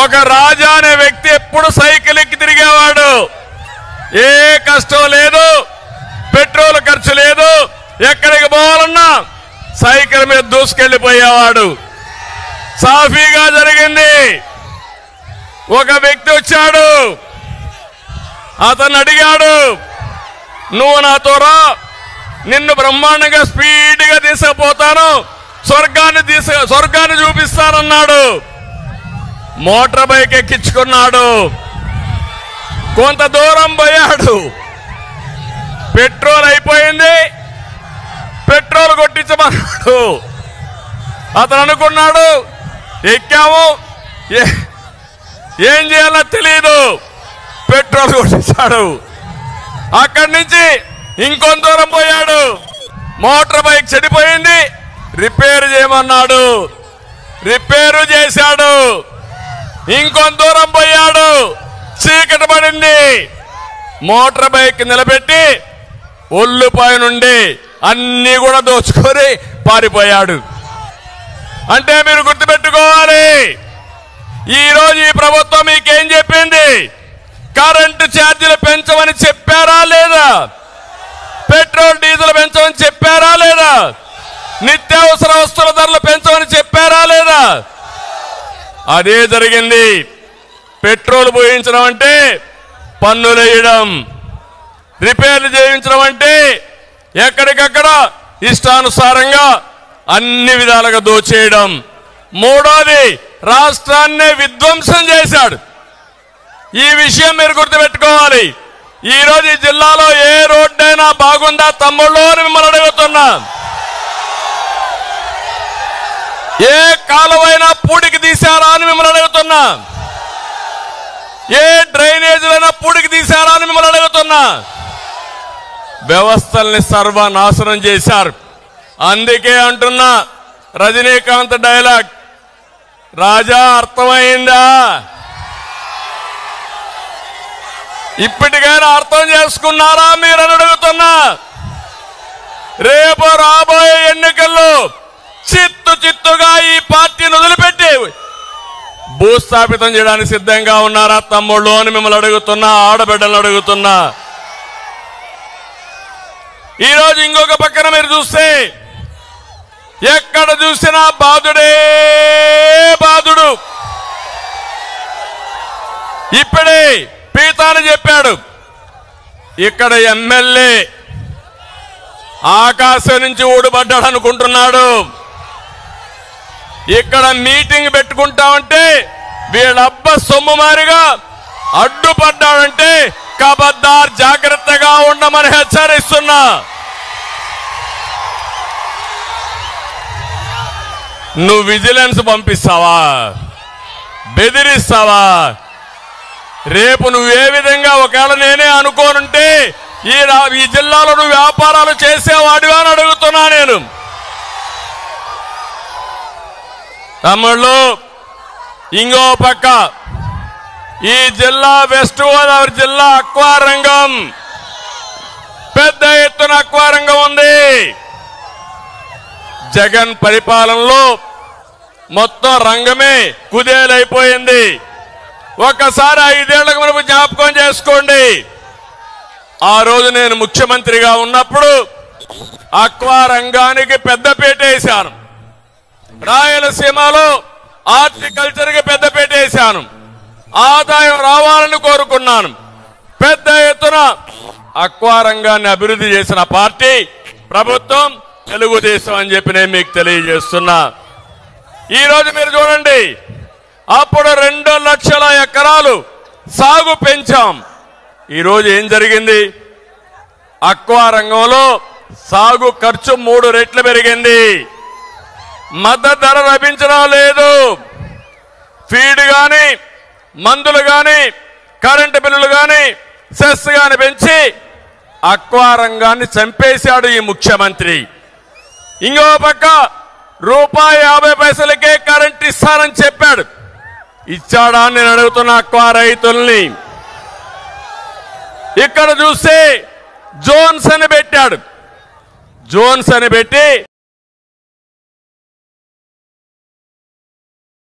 ఒక రాజా అనే వ్యక్తి ఎప్పుడు సైకిల్ ఎక్కి తిరిగేవాడు. ఏ కష్టం లేదు, పెట్రోల్ ఖర్చు లేదు, ఎక్కడికి పోవాలన్నా సైకిల్ మీద దూసుకెళ్లిపోయేవాడు. సాఫీగా జరిగింది. ఒక వ్యక్తి వచ్చాడు, అతను అడిగాడు, నువ్వు నాతో రా, నిన్ను బ్రహ్మాండంగా స్పీడ్గా తీసుకుపోతాను, స్వర్గాన్ని చూపిస్తానన్నాడు. Motor bike ఎక్కించుకున్నాడు. కొంత దూరం పోయాడు, పెట్రోల్ అయిపోయింది, పెట్రోల్ కొట్టించమన్నాడు. అతను అనుకున్నాడు, ఎక్కాము, ఏం చేయాలో తెలియదు, పెట్రోల్ కొట్టించాడు. అక్కడి నుంచి ఇంకొంత దూరం పోయాడు, మోటార్ బైక్ చెడిపోయింది, రిపేర్ చేయమన్నాడు, రిపేరు చేశాడు. ఇంకొంత దూరం పోయాడు, చీకటి పడింది, మోటార్ బైక్ నిలబెట్టి ఒళ్ళుపై నుండి అన్ని కూడా దోచుకొని పారిపోయాడు. అంటే మీరు గుర్తుపెట్టుకోవాలి, ఈరోజు ఈ ప్రభుత్వం మీకేం చెప్పింది? కరెంటు ఛార్జీలు పెంచమని చెప్పారా లేదా? పెట్రోల్ డీజిల్ పెంచమని చెప్పారా లేదా? నిత్యావసర వస్తువుల ధరలు పెంచమని చెప్పారా లేదా? అదే జరిగింది. పెట్రోల్ పోయించడం అంటే పన్నులు వేయడం, రిపేర్లు చేయించడం అంటే ఎక్కడికక్కడ ఇష్టానుసారంగా అన్ని విధాలుగా దోచేయడం. మూడోది, రాష్ట్రాన్నే విధ్వంసం చేశాడు. ఈ విషయం మీరు గుర్తుపెట్టుకోవాలి. ఈరోజు ఈ జిల్లాలో ఏ రోడ్డైనా బాగుందా తమ్ముళ్ళు అని మిమ్మల్ని అడుగుతున్నా. ఏ కాలువైనా పూడికి తీశారా అని మిమ్మల్ని అడుగుతున్నా. ఏ డ్రైనేజీలైనా పూడికి తీశారా అని మిమ్మల్ని అడుగుతున్నా. వ్యవస్థల్ని సర్వనాశనం చేశారు. అందుకే అంటున్నా, రజనీకాంత్ డైలాగ్, రాజా అర్థమైందా? ఇప్పటికైనా అర్థం చేసుకున్నారా మీరు అని అడుగుతున్నా. రేపు రాబోయే ఎన్నికల్లో చిత్తుగా ఈ పార్టీని వదిలిపెట్టి భూస్థాపితం చేయడానికి సిద్ధంగా ఉన్నారా తమ్ముళ్ళు అని మిమ్మల్ని అడుగుతున్నా, ఆడబిడ్డలను అడుగుతున్నా. ఈరోజు ఇంకొక పక్కన మీరు చూస్తే ఎక్కడ చూసినా బాధుడే బాధుడు. ఇప్పుడే పీతాని చెప్పాడు, ఇక్కడ ఎమ్మెల్యే ఆకాశం నుంచి ఊడిపడ్డాడు అనుకుంటున్నాడు. ఇక్కడ మీటింగ్ పెట్టుకుంటామంటే వీళ్ళబ్బ సొమ్ము మారిగా అడ్డుపడ్డాడంటే కబద్దార్, జాగ్రత్తగా ఉండమని హెచ్చరిస్తున్నా. నువ్వు విజిలెన్స్ పంపిస్తావా? బెదిరిస్తావా? రేపు నువ్వే విధంగా ఒకవేళ నేనే అనుకోనుంటే ఈ జిల్లాలో నువ్వు వ్యాపారాలు చేసేవాడివా అని అడుగుతున్నా నేను. తమ్ముళ్ళు, ఇంకో పక్క ఈ జిల్లా వెస్ట్ గోదావరి జిల్లా అక్వా రంగం, పెద్ద ఎత్తున అక్వా రంగం ఉంది. జగన్ పరిపాలనలో మొత్తం రంగమే కుదేలైపోయింది. ఒక్కసారి 5 ఏళ్లకు మనకు జ్ఞాపకం చేసుకోండి. ఆ రోజు నేను ముఖ్యమంత్రిగా ఉన్నప్పుడు అక్వా రంగానికి పెద్దపీట వేశాను. రాయలసీమలో హార్టికల్చర్కి పెద్దపీట వేశాను. ఆదాయం రావాలని కోరుకున్నాను. పెద్ద ఎత్తున అక్వా రంగాన్ని అభివృద్ధి చేసిన పార్టీ ప్రభుత్వం తెలుగుదేశం అని చెప్పి నేను మీకు తెలియజేస్తున్నా. ఈరోజు మీరు చూడండి, అప్పుడు 2 లక్షల ఎకరాలు సాగు పెంచాం. ఈరోజు ఏం జరిగింది? అక్వా రంగంలో సాగు ఖర్చు 3 రెట్లు పెరిగింది. మద్దతు ధర లభించడం లేదు. ఫీడ్ కానీ, మందులు కానీ, కరెంటు బిల్లులు కానీ, సెస్ కానీ పెంచి అక్వా రంగాన్ని చంపేశాడు ఈ ముఖ్యమంత్రి. ఇంకో పక్క ₹1.50కే కరెంట్ ఇస్తానని చెప్పాడు. ఇచ్చాడా అని నేను అడుగుతున్న అక్వా రైతుల్ని. ఇక్కడ చూస్తే జోన్స్ అని పెట్టాడు. జోన్స్ అని పెట్టి